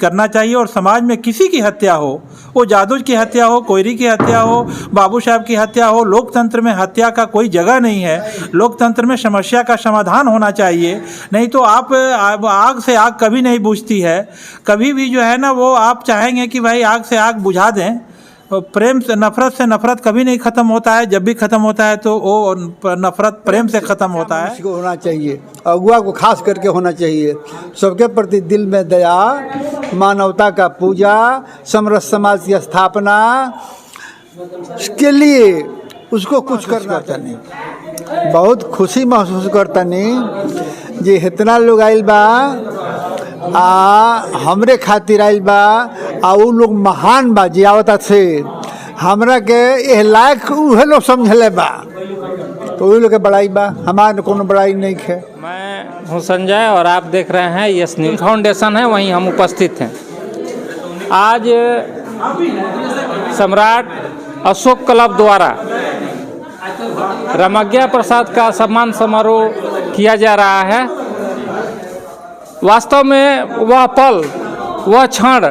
करना चाहिए। और समाज में किसी की हत्या हो, वो जादू की हत्या हो, कोयरी की हत्या हो, बाबू साहब की हत्या हो, लोकतंत्र में हत्या का कोई जगह नहीं है। लोकतंत्र में समस्या का समाधान होना चाहिए। नहीं तो आप आग से आग कभी नहीं बुझती है। कभी भी जो है ना वो आप चाहेंगे कि भाई आग से आग बुझा दें। प्रेम से नफरत कभी नहीं ख़त्म होता है। जब भी ख़त्म होता है तो वो नफरत प्रेम से ख़त्म होता है। को होना चाहिए, अगुआ को खास करके होना चाहिए। सबके प्रति दिल में दया, मानवता का पूजा, समरस समाज की स्थापना के लिए उसको कुछ करना चाहिए। बहुत खुशी महसूस करता नहीं जे इतना लोग आइल बा हमरे खातिर आइल बा उ लोग महान बा जे आवता से हमरा के एह लायक उहे लोग समझले बा, तो वही लोग के बड़ाई बा, हमारे कोनो बड़ाई नहीं है। मैं हूँ संजय और आप देख रहे हैं यस न्यूज़ फाउंडेशन है, वहीं हम उपस्थित हैं। आज सम्राट अशोक क्लब द्वारा रमग्या प्रसाद का सम्मान समारोह किया जा रहा है। वास्तव में वह पल, वह क्षण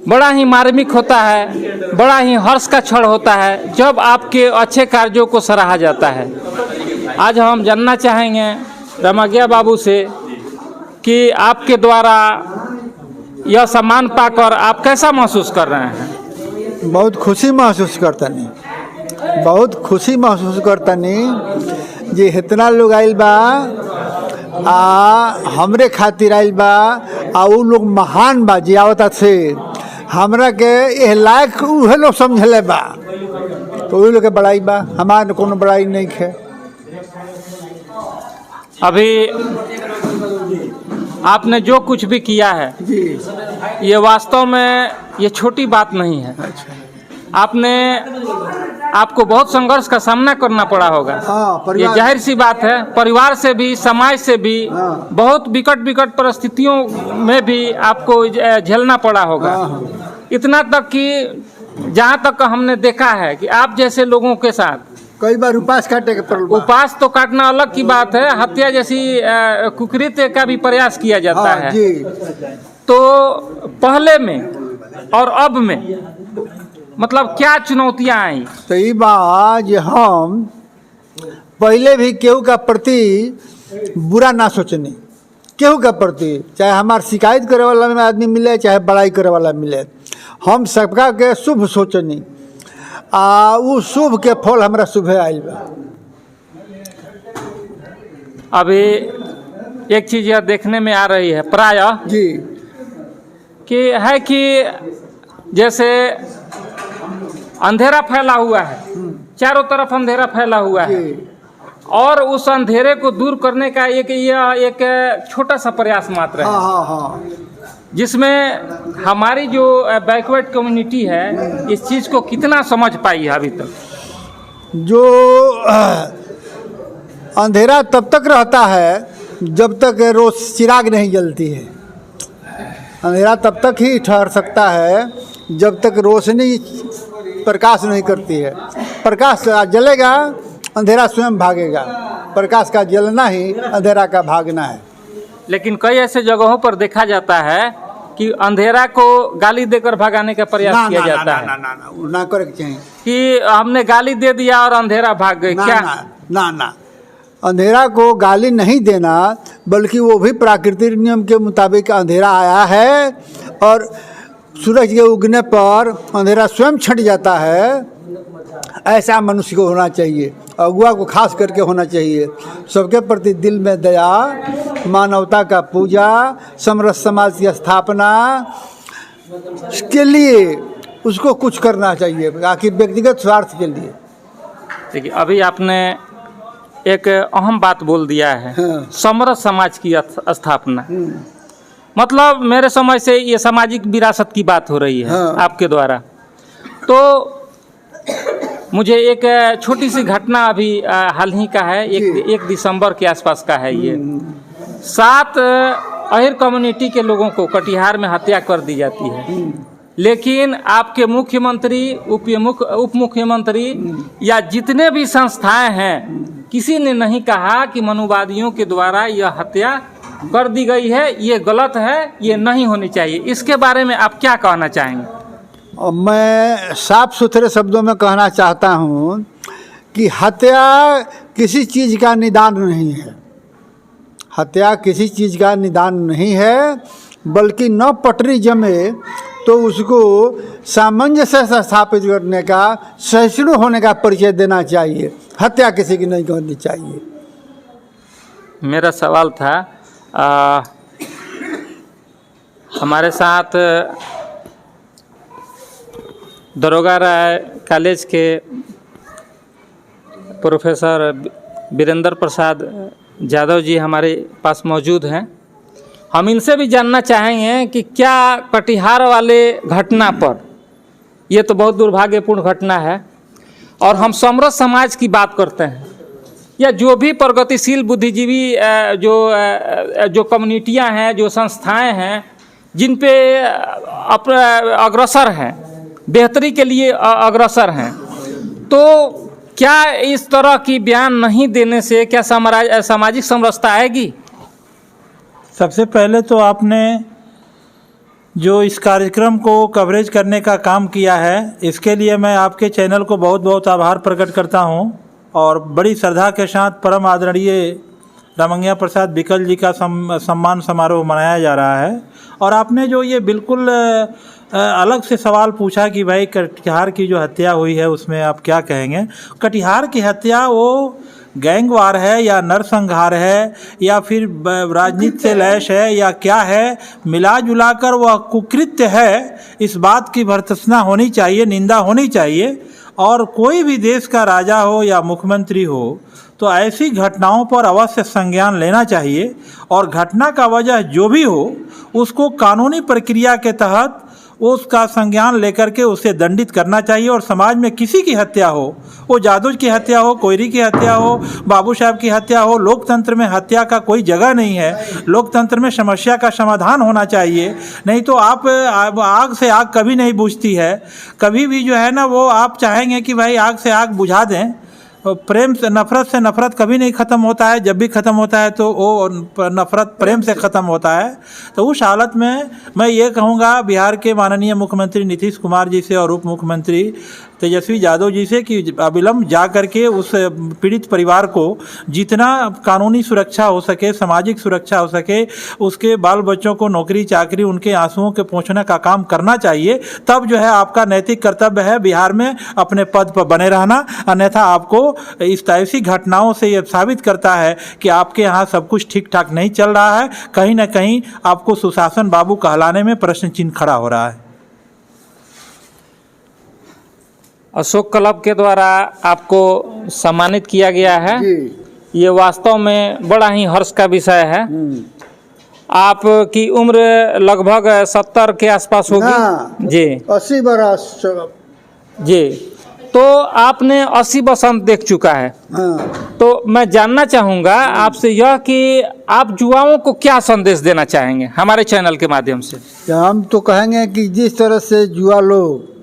बड़ा ही मार्मिक होता है, बड़ा ही हर्ष का क्षण होता है जब आपके अच्छे कार्यों को सराहा जाता है। आज हम जानना चाहेंगे रमग्या बाबू से कि आपके द्वारा यह सम्मान पाकर आप कैसा महसूस कर रहे हैं? बहुत खुशी महसूस करता नहीं, बहुत खुशी महसूस करता नहीं जे इतना लोग आइल बा हमरे खातिर आइल बा उ लोग महान बा जे आवता से हमरा के एह लायक उहे लोग समझले बा, तो वही लोग के बड़ाई बा, हमारे कोनो बड़ाई नहीं है। अभी आपने जो कुछ भी किया है ये वास्तव में ये छोटी बात नहीं है। आपको बहुत संघर्ष का सामना करना पड़ा होगा। ये जाहिर सी बात है, परिवार से भी, समाज से भी बहुत विकट परिस्थितियों में भी आपको झेलना पड़ा होगा। इतना तक कि जहाँ तक हमने देखा है कि आप जैसे लोगों के साथ कई बार उपास काटे के पड़ल बा। उपास तो काटना अलग की बात है, हत्या जैसी कुकृत्य का भी प्रयास किया जाता है जी। तो पहले में और अब में मतलब क्या चुनौतियां आई? तो ये बात हम पहले भी केहू का प्रति बुरा ना सोचनी, केहू का प्रति, चाहे हमार शिकायत करे वाला में आदमी मिले चाहे बड़ाई करे वाला मिले, हम सबका के शुभ सोचनी वो शुभ के फल हमरा शुभ आइल बा। अभी एक चीज यह देखने में आ रही है प्रायः जी कि जैसे अंधेरा फैला हुआ है, चारों तरफ अंधेरा फैला हुआ है और उस अंधेरे को दूर करने का एक छोटा सा प्रयास मात्र है। जिसमें हमारी जो बैकवर्ड कम्युनिटी है इस चीज़ को कितना समझ पाई है अभी तक? जो अंधेरा तब तक रहता है जब तक रोज चिराग नहीं जलती है। अंधेरा तब तक ही ठहर सकता है जब तक रोशनी प्रकाश नहीं करती है। प्रकाश जलेगा अंधेरा स्वयं भागेगा, प्रकाश का जलना ही अंधेरा का भागना है। लेकिन कई ऐसे जगहों पर देखा जाता है कि अंधेरा को गाली देकर भगाने का प्रयास किया जाता है। ना करे चाहिए कि हमने गाली दे दिया और अंधेरा भाग गई। क्या ना अंधेरा को गाली नहीं देना, बल्कि वो भी प्राकृतिक नियम के मुताबिक अंधेरा आया है और सूरज के उगने पर अंधेरा स्वयं छट जाता है। ऐसा मनुष्य को होना चाहिए, अगुआ को खास करके होना चाहिए। सबके प्रति दिल में दया, मानवता का पूजा, समरस समाज की स्थापना के लिए उसको कुछ करना चाहिए, आखिर व्यक्तिगत स्वार्थ के लिए। देखिए अभी आपने एक अहम बात बोल दिया है, समरस समाज की स्थापना। मतलब मेरे समझ से ये सामाजिक विरासत की बात हो रही है आपके द्वारा। तो मुझे एक छोटी सी घटना अभी हाल ही का है, एक दिसंबर के आसपास का है। ये 7 अहिर कम्युनिटी के लोगों को कटिहार में हत्या कर दी जाती है, लेकिन आपके मुख्यमंत्री, उप मुख्यमंत्री या जितने भी संस्थाएं हैं, किसी ने नहीं कहा कि मनुवादियों के द्वारा यह हत्या कर दी गई है, ये गलत है, ये नहीं होनी चाहिए। इसके बारे में आप क्या कहना चाहेंगे? और मैं साफ सुथरे शब्दों में कहना चाहता हूँ कि हत्या किसी चीज़ का निदान नहीं है। हत्या किसी चीज़ का निदान नहीं है, बल्कि न पटरी जमे तो उसको सामंजस्य से स्थापित करने का, सहिष्णु होने का परिचय देना चाहिए। हत्या किसी की नहीं करनी चाहिए। मेरा सवाल था, हमारे साथ दरोगा राय कॉलेज के प्रोफेसर वीरेंद्र प्रसाद यादव जी हमारे पास मौजूद हैं। हम इनसे भी जानना चाहेंगे कि क्या कटिहार वाले घटना पर, ये तो बहुत दुर्भाग्यपूर्ण घटना है, और हम समरस समाज की बात करते हैं या जो भी प्रगतिशील बुद्धिजीवी जो कम्युनिटियां हैं, जो संस्थाएं हैं, जिन पे अग्रसर हैं, बेहतरी के लिए अग्रसर हैं, तो क्या इस तरह की बयान नहीं देने से क्या सामाजिक समरसता आएगी? सबसे पहले तो आपने जो इस कार्यक्रम को कवरेज करने का काम किया है, इसके लिए मैं आपके चैनल को बहुत बहुत आभार प्रकट करता हूं। और बड़ी श्रद्धा के साथ परम आदरणीय रामंगिया प्रसाद बिकल जी का सम्मान समारोह मनाया जा रहा है। और आपने जो ये बिल्कुल अलग से सवाल पूछा कि भाई कटिहार की जो हत्या हुई है उसमें आप क्या कहेंगे। कटिहार की हत्या वो गैंगवार है या नरसंहार है या फिर राजनीति से लैश है या क्या है, मिला जुलाकर वह कुकृत्य है, इस बात की भर्त्सना होनी चाहिए, निंदा होनी चाहिए। और कोई भी देश का राजा हो या मुख्यमंत्री हो तो ऐसी घटनाओं पर अवश्य संज्ञान लेना चाहिए, और घटना का वजह जो भी हो उसको कानूनी प्रक्रिया के तहत उसका संज्ञान लेकर के उसे दंडित करना चाहिए। और समाज में किसी की हत्या हो, वो जादूज की हत्या हो, कोयरी की हत्या हो, बाबू साहब की हत्या हो, लोकतंत्र में हत्या का कोई जगह नहीं है। लोकतंत्र में समस्या का समाधान होना चाहिए। नहीं तो आप आग से आग कभी नहीं बुझती है। कभी भी जो है ना, वो आप चाहेंगे कि भाई आग से आग बुझा दें, प्रेम से नफरत कभी नहीं ख़त्म होता है। जब भी ख़त्म होता है तो वो नफरत प्रेम से ख़त्म होता है। तो उस हालत में मैं ये कहूँगा बिहार के माननीय मुख्यमंत्री नीतीश कुमार जी से और उप मुख्यमंत्री तेजस्वी यादव जी से कि अविलंब जा करके उस पीड़ित परिवार को जितना कानूनी सुरक्षा हो सके, सामाजिक सुरक्षा हो सके, उसके बाल बच्चों को नौकरी चाकरी, उनके आंसुओं के पोंछने का काम करना चाहिए। तब जो है आपका नैतिक कर्तव्य है बिहार में अपने पद पर बने रहना। अन्यथा आपको इस ऐसी घटनाओं से यह साबित करता है कि आपके यहाँ सब कुछ ठीक ठाक नहीं चल रहा है। कहीं ना कहीं आपको सुशासन बाबू कहलाने में प्रश्न चिन्ह खड़ा हो रहा है। अशोक क्लब के द्वारा आपको सम्मानित किया गया है, ये वास्तव में बड़ा ही हर्ष का विषय है। आपकी उम्र लगभग 70 के आसपास होगी जी, 80 बरस जी। तो आपने 80 बसंत देख चुका है। तो मैं जानना चाहूँगा आपसे यह कि आप युवाओं को क्या संदेश देना चाहेंगे हमारे चैनल के माध्यम से? हम तो कहेंगे कि जिस तरह से युवा लोग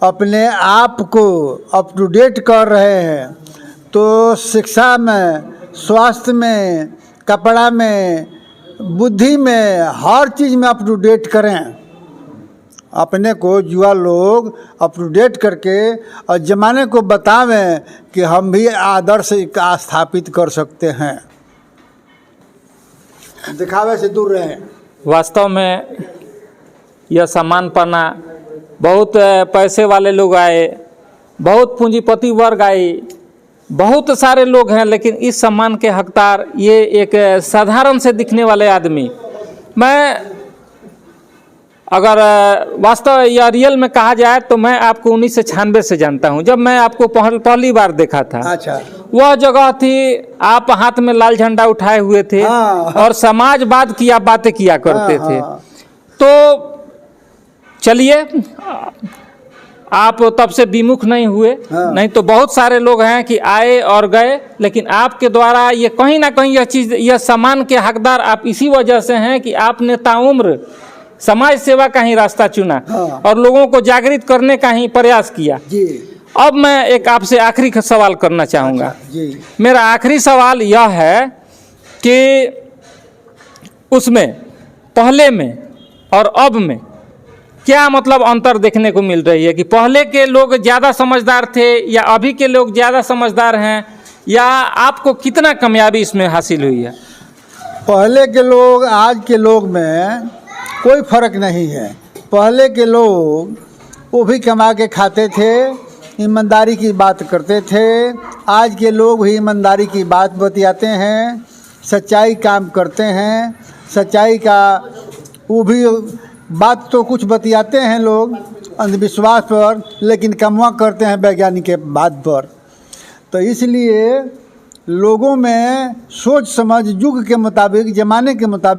अपने आप को अप टू डेट कर रहे हैं, तो शिक्षा में, स्वास्थ्य में, कपड़ा में, बुद्धि में, हर चीज़ में अप टू डेट करें। अपने को युवा लोग अप टू डेट करके और ज़माने को बतावें कि हम भी आदर्श का स्थापित कर सकते हैं। दिखावे से दूर रहें। वास्तव में यह सम्मान पाना, बहुत पैसे वाले लोग आए, बहुत पूंजीपति वर्ग आए, बहुत सारे लोग हैं, लेकिन इस सम्मान के हकदार ये एक साधारण से दिखने वाले आदमी। मैं अगर वास्तव या रियल में कहा जाए तो मैं आपको 1996 से जानता हूं। जब मैं आपको पहली बार देखा था, अच्छा, वह जगह थी आप हाथ में लाल झंडा उठाए हुए थे और समाजवाद की आप बातें किया करते थे। तो चलिए, आप तब से विमुख नहीं हुए। नहीं तो बहुत सारे लोग हैं कि आए और गए, लेकिन आपके द्वारा ये कहीं ना कहीं यह चीज़, यह सम्मान के हकदार आप इसी वजह से हैं कि आपने ताउम्र समाज सेवा का ही रास्ता चुना और लोगों को जागृत करने का ही प्रयास किया जी। अब मैं एक आपसे आखिरी सवाल करना चाहूँगा। जी। मेरा आखिरी सवाल यह है कि उसमें पहले में और अब में क्या मतलब अंतर देखने को मिल रही है कि पहले के लोग ज़्यादा समझदार थे या अभी के लोग ज़्यादा समझदार हैं, या आपको कितना कामयाबी इसमें हासिल हुई है? पहले के लोग आज के लोग में कोई फर्क नहीं है। पहले के लोग वो भी कमा के खाते थे, ईमानदारी की बात करते थे। आज के लोग भी ईमानदारी की बात बतियाते हैं, सच्चाई काम करते हैं। सच्चाई का वो भी बात तो कुछ बतियाते हैं लोग अंधविश्वास पर, लेकिन कमवा करते हैं वैज्ञानिक के बात पर। तो इसलिए लोगों में सोच समझ युग के मुताबिक, ज़माने के मुताबिक